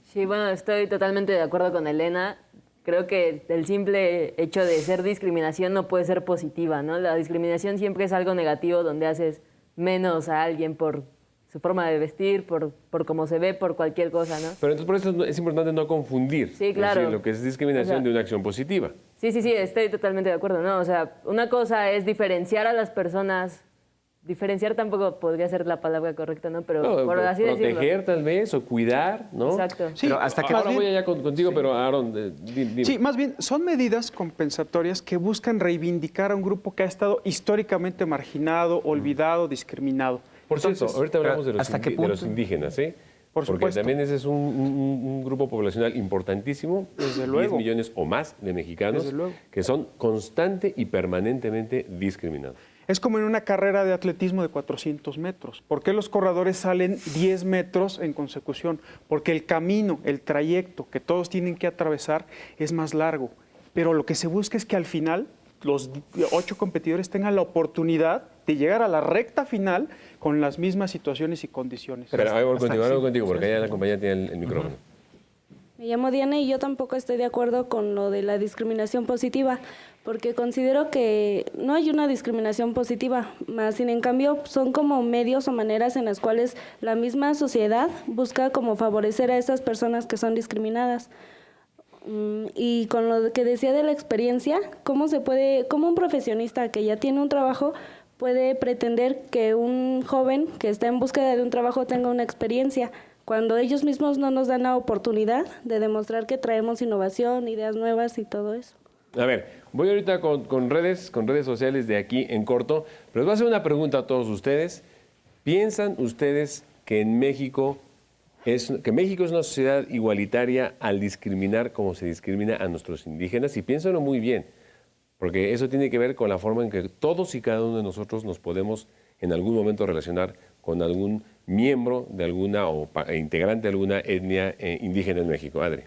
Sí, bueno, estoy totalmente de acuerdo con Elena. Creo que el simple hecho de ser discriminación no puede ser positiva, ¿no? La discriminación siempre es algo negativo donde haces menos a alguien por su forma de vestir, por cómo se ve, por cualquier cosa, ¿no? Pero entonces por eso es importante no confundir. Sí, claro. Es decir, lo que es discriminación de una acción positiva. Sí, estoy totalmente de acuerdo, ¿no? O sea, una cosa es diferenciar a las personas. Diferenciar tampoco podría ser la palabra correcta, ¿no? Pero por así decirlo. Proteger tal vez o cuidar, ¿no? Exacto. Sí, pero hasta que ahora voy allá contigo, pero Aaron, dime. Sí, más bien son medidas compensatorias que buscan reivindicar a un grupo que ha estado históricamente marginado, olvidado, discriminado. Por cierto, ahorita hablamos de los indígenas, ¿sí? Por Porque supuesto. también ese es un grupo poblacional importantísimo. Desde luego. 10 millones o más de mexicanos Desde luego. que son constante y permanentemente discriminados. Es como en una carrera de atletismo de 400 metros. ¿Por qué los corredores salen 10 metros en consecución? Porque el camino, el trayecto que todos tienen que atravesar es más largo. Pero lo que se busca es que al final los 8 competidores tengan la oportunidad de llegar a la recta final con las mismas situaciones y condiciones. Pero ahí voy contigo, porque allá la compañía tiene el micrófono. Me llamo Diana y yo tampoco estoy de acuerdo con lo de la discriminación positiva, porque considero que no hay una discriminación positiva, más sin en cambio son como medios o maneras en las cuales la misma sociedad busca como favorecer a esas personas que son discriminadas. Y con lo que decía de la experiencia, ¿cómo un profesionista que ya tiene un trabajo puede pretender que un joven que está en búsqueda de un trabajo tenga una experiencia, cuando ellos mismos no nos dan la oportunidad de demostrar que traemos innovación, ideas nuevas y todo eso? A ver, voy ahorita con redes sociales de aquí en corto, pero les voy a hacer una pregunta a todos ustedes. ¿Piensan ustedes que México es una sociedad igualitaria al discriminar como se discrimina a nuestros indígenas? Y piénsenlo muy bien, porque eso tiene que ver con la forma en que todos y cada uno de nosotros nos podemos en algún momento relacionar con algún miembro de alguna o integrante de alguna etnia indígena en México. Adri.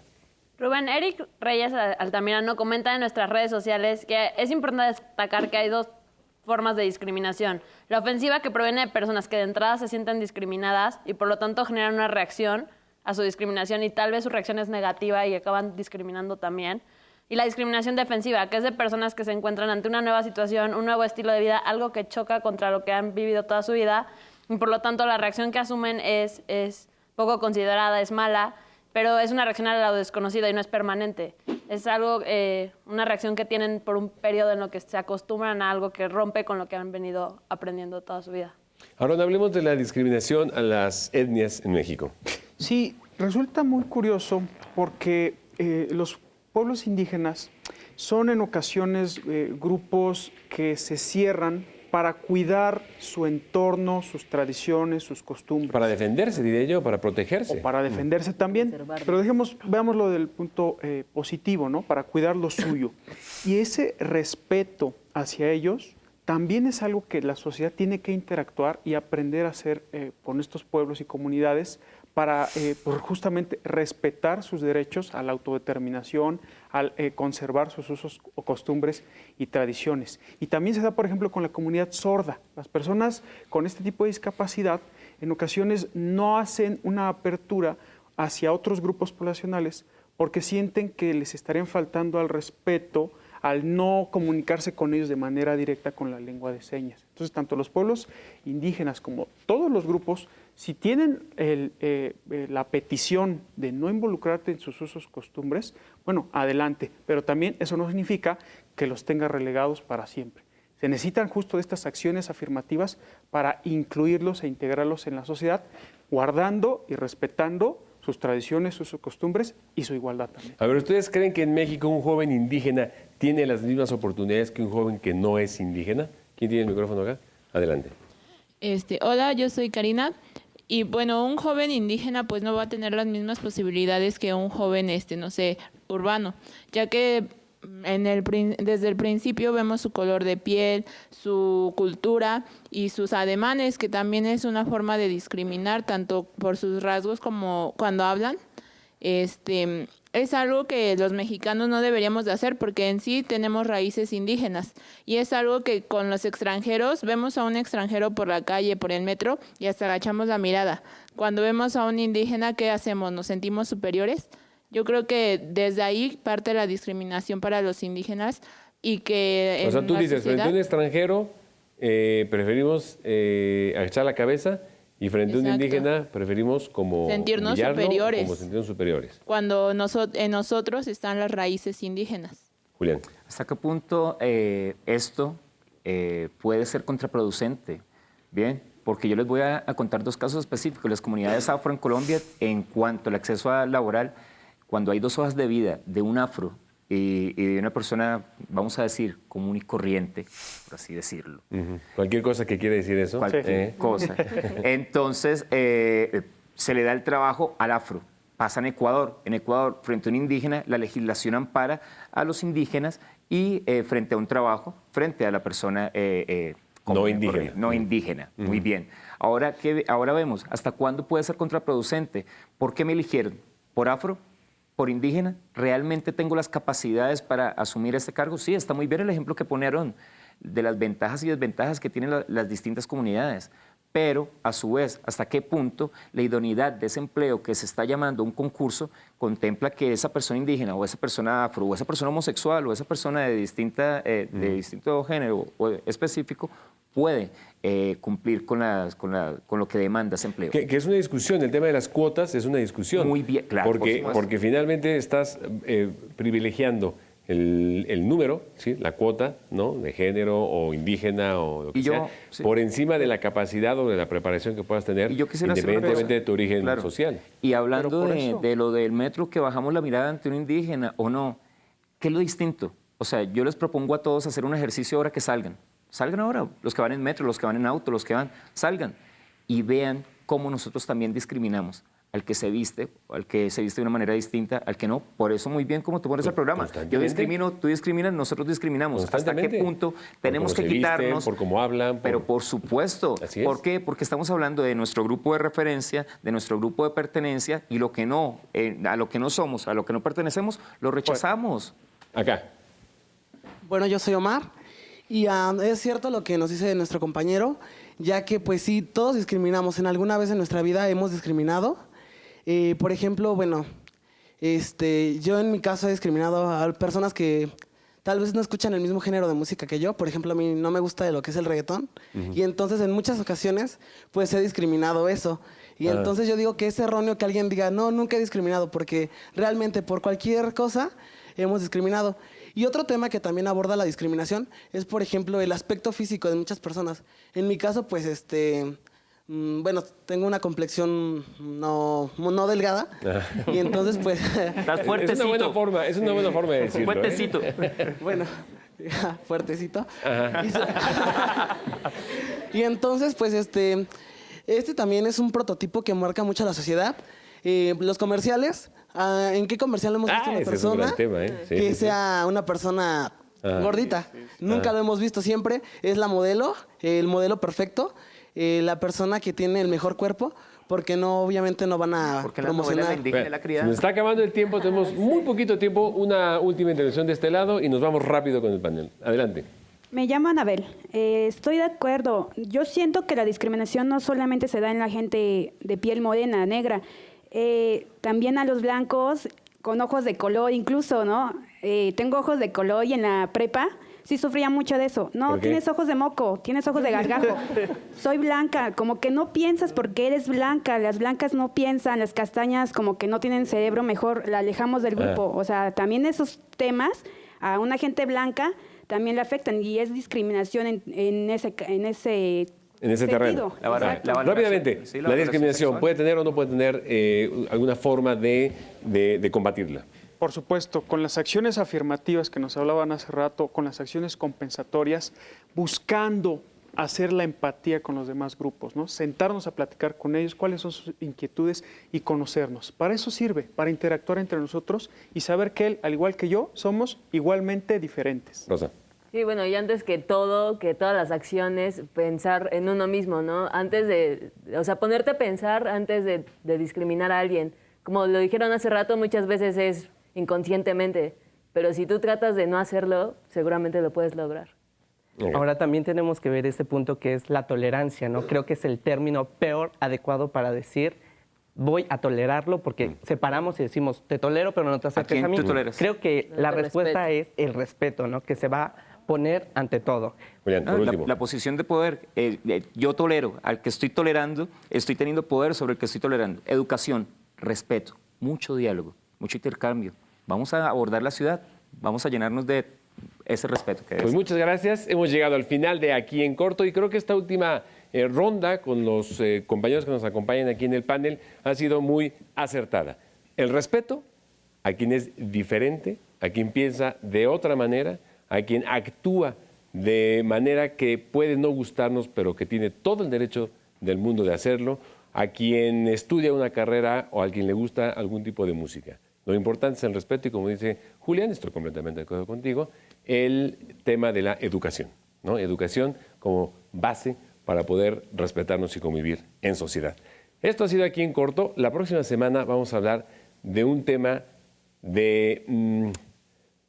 Rubén, Eric Reyes Altamirano comenta en nuestras redes sociales que es importante destacar que hay dos formas de discriminación. La ofensiva, que proviene de personas que de entrada se sienten discriminadas y por lo tanto generan una reacción a su discriminación y tal vez su reacción es negativa y acaban discriminando también. Y la discriminación defensiva, que es de personas que se encuentran ante una nueva situación, un nuevo estilo de vida, algo que choca contra lo que han vivido toda su vida y por lo tanto la reacción que asumen es poco considerada, es mala, pero es una reacción a lo desconocido y no es permanente. Es algo, una reacción que tienen por un periodo en lo que se acostumbran a algo que rompe con lo que han venido aprendiendo toda su vida. Ahora hablemos de la discriminación a las etnias en México. Sí, resulta muy curioso porque los pueblos indígenas son en ocasiones grupos que se cierran para cuidar su entorno, sus tradiciones, sus costumbres. Para defenderse, diré yo, para protegerse. O para defenderse también. Pero veámoslo del punto positivo, ¿no? Para cuidar lo suyo. Y ese respeto hacia ellos también es algo que la sociedad tiene que interactuar y aprender a hacer con estos pueblos y comunidades para justamente respetar sus derechos a la autodeterminación, al conservar sus usos o costumbres y tradiciones. Y también se da, por ejemplo, con la comunidad sorda. Las personas con este tipo de discapacidad en ocasiones no hacen una apertura hacia otros grupos poblacionales porque sienten que les estarían faltando al respeto al no comunicarse con ellos de manera directa con la lengua de señas. Entonces, tanto los pueblos indígenas como todos los grupos, si tienen la petición de no involucrarte en sus usos y costumbres, bueno, adelante, pero también eso no significa que los tenga relegados para siempre. Se necesitan justo de estas acciones afirmativas para incluirlos e integrarlos en la sociedad, guardando y respetando sus tradiciones, sus costumbres y su igualdad también. A ver, ¿ustedes creen que en México un joven indígena tiene las mismas oportunidades que un joven que no es indígena? ¿Quién tiene el micrófono acá? Adelante. Hola, yo soy Karina. Y bueno, un joven indígena pues no va a tener las mismas posibilidades que un joven, no sé, urbano, ya que desde el principio vemos su color de piel, su cultura y sus ademanes, que también es una forma de discriminar tanto por sus rasgos como cuando hablan. Es algo que los mexicanos no deberíamos de hacer porque en sí tenemos raíces indígenas y es algo que con los extranjeros, vemos a un extranjero por la calle, por el metro y hasta agachamos la mirada. Cuando vemos a un indígena, ¿qué hacemos? ¿Nos sentimos superiores? Yo creo que desde ahí parte la discriminación para los indígenas y que... O sea, tú dices, frente a un extranjero preferimos agachar la cabeza y frente a un indígena preferimos como sentirnos superiores. Como sentirnos superiores. Cuando en nosotros están las raíces indígenas. Julián. ¿Hasta qué punto esto puede ser contraproducente? Bien, porque yo les voy a contar dos casos específicos. Las comunidades afro en Colombia, en cuanto al acceso laboral, cuando hay 2 hojas de vida de un afro y de una persona, vamos a decir, común y corriente, por así decirlo. Cualquier cosa que quiere decir eso. Cualquier cosa. Entonces, se le da el trabajo al afro. Pasa en Ecuador. En Ecuador, frente a un indígena, la legislación ampara a los indígenas y frente a un trabajo, frente a la persona no indígena. No indígena. Muy bien. Ahora vemos, ¿hasta cuándo puede ser contraproducente? ¿Por qué me eligieron? ¿Por afro? ¿Por indígena? ¿Realmente tengo las capacidades para asumir este cargo? Sí, está muy bien el ejemplo que ponieron de las ventajas y desventajas que tienen las distintas comunidades. Pero, a su vez, ¿hasta qué punto la idoneidad de ese empleo que se está llamando un concurso contempla que esa persona indígena o esa persona afro o esa persona homosexual o esa persona de distinto género o específico puede cumplir con lo que demanda ese empleo? Que es una discusión, el tema de las cuotas es una discusión. Muy bien, claro. Porque finalmente estás privilegiando el número, ¿sí? La cuota, ¿no? De género o indígena o lo que sea, sí, por encima de la capacidad o de la preparación que puedas tener, independientemente de tu origen social. Y hablando de lo del metro, que bajamos la mirada ante un indígena o no, ¿qué es lo distinto? O sea, yo les propongo a todos hacer un ejercicio ahora que salgan. Salgan ahora, los que van en metro, los que van en auto, salgan y vean cómo nosotros también discriminamos al que se viste de una manera distinta, al que no. Por eso muy bien como tú pones el programa. Yo discrimino, tú discriminas, nosotros discriminamos. ¿Hasta qué punto tenemos que quitarnos? Por cómo hablan. Pero por supuesto. ¿Por qué? Porque estamos hablando de nuestro grupo de referencia, de nuestro grupo de pertenencia y lo que no, a lo que no somos, a lo que no pertenecemos, lo rechazamos. Acá. Bueno, yo soy Omar. Y es cierto lo que nos dice nuestro compañero, ya que pues sí, todos discriminamos. En alguna vez en nuestra vida hemos discriminado. Por ejemplo, bueno, yo en mi caso he discriminado a personas que tal vez no escuchan el mismo género de música que yo. Por ejemplo, a mí no me gusta lo que es el reggaetón. Y entonces en muchas ocasiones pues he discriminado eso. Y entonces yo digo que es erróneo que alguien diga, no, nunca he discriminado, porque realmente por cualquier cosa hemos discriminado. Y otro tema que también aborda la discriminación es, por ejemplo, el aspecto físico de muchas personas. En mi caso, pues, bueno, tengo una complexión no delgada. Y entonces, pues... Estás fuertecito. Es una buena forma de decirlo. Fuertecito. Bueno, fuertecito. Y entonces, pues, este también es un prototipo que marca mucho a la sociedad. Los comerciales... ¿En qué comercial hemos visto una persona que sea una persona gordita? Nunca lo hemos visto. Siempre es la modelo, el modelo perfecto, la persona que tiene el mejor cuerpo, porque no, obviamente no van a promocionar. Se nos está acabando el tiempo, tenemos muy poquito tiempo. Una última intervención de este lado y nos vamos rápido con el panel. Adelante. Me llamo Anabel. Estoy de acuerdo. Yo siento que la discriminación no solamente se da en la gente de piel morena, negra, también a los blancos con ojos de color incluso, ¿no? Tengo ojos de color y en la prepa sí sufría mucho de eso. No, tienes ojos de moco, tienes ojos de gargajo. Soy blanca, como que no piensas porque eres blanca. Las blancas no piensan, las castañas como que no tienen cerebro, mejor la alejamos del grupo. O sea, también esos temas a una gente blanca también le afectan y es discriminación en ese en ese terreno. Rápidamente, la discriminación puede tener o no puede tener alguna forma de combatirla. Por supuesto, con las acciones afirmativas que nos hablaban hace rato, con las acciones compensatorias, buscando hacer la empatía con los demás grupos, ¿no? Sentarnos a platicar con ellos cuáles son sus inquietudes y conocernos. Para eso sirve, para interactuar entre nosotros y saber que él, al igual que yo, somos igualmente diferentes. Rosa. Sí, bueno, y antes que todo, que todas las acciones, pensar en uno mismo, ¿no? Antes de, o sea, ponerte a pensar antes de discriminar a alguien. Como lo dijeron hace rato, muchas veces es inconscientemente, pero si tú tratas de no hacerlo, seguramente lo puedes lograr. Ahora también tenemos que ver este punto que es la tolerancia, ¿no? Creo que es el término peor adecuado para decir voy a tolerarlo porque separamos y decimos te tolero pero no te acerques a mí. Creo que la respuesta es el respeto, ¿no? Que se va a poner ante todo. La posición de poder, yo tolero al que estoy tolerando, estoy teniendo poder sobre el que estoy tolerando. Educación, respeto, mucho diálogo, mucho intercambio. Vamos a abordar la ciudad, vamos a llenarnos de ese respeto. Pues muchas gracias. Hemos llegado al final de Aquí en Corto y creo que esta última ronda con los compañeros que nos acompañan aquí en el panel ha sido muy acertada. El respeto a quien es diferente, a quien piensa de otra manera, a quien actúa de manera que puede no gustarnos, pero que tiene todo el derecho del mundo de hacerlo, a quien estudia una carrera o a quien le gusta algún tipo de música. Lo importante es el respeto y, como dice Julián, estoy completamente de acuerdo contigo, el tema de la educación, ¿no? Educación como base para poder respetarnos y convivir en sociedad. Esto ha sido Aquí en Corto. La próxima semana vamos a hablar de un tema de,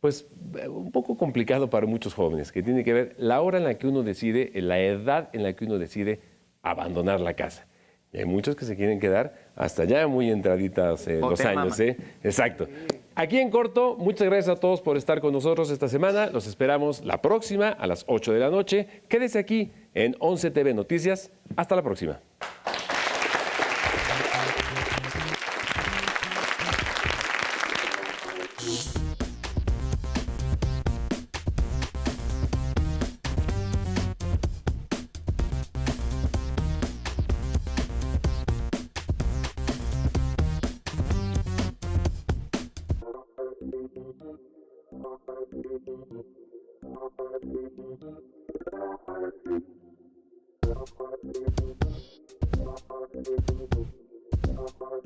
pues, un poco complicado para muchos jóvenes, que tiene que ver la hora en la que uno decide, la edad en la que uno decide abandonar la casa. Y hay muchos que se quieren quedar hasta ya muy entraditas los años. Exacto. Aquí en Corto, muchas gracias a todos por estar con nosotros esta semana. Los esperamos la próxima a las 8 de la noche. Quédese aquí en 11 TV Noticias. Hasta la próxima.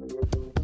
Thank you.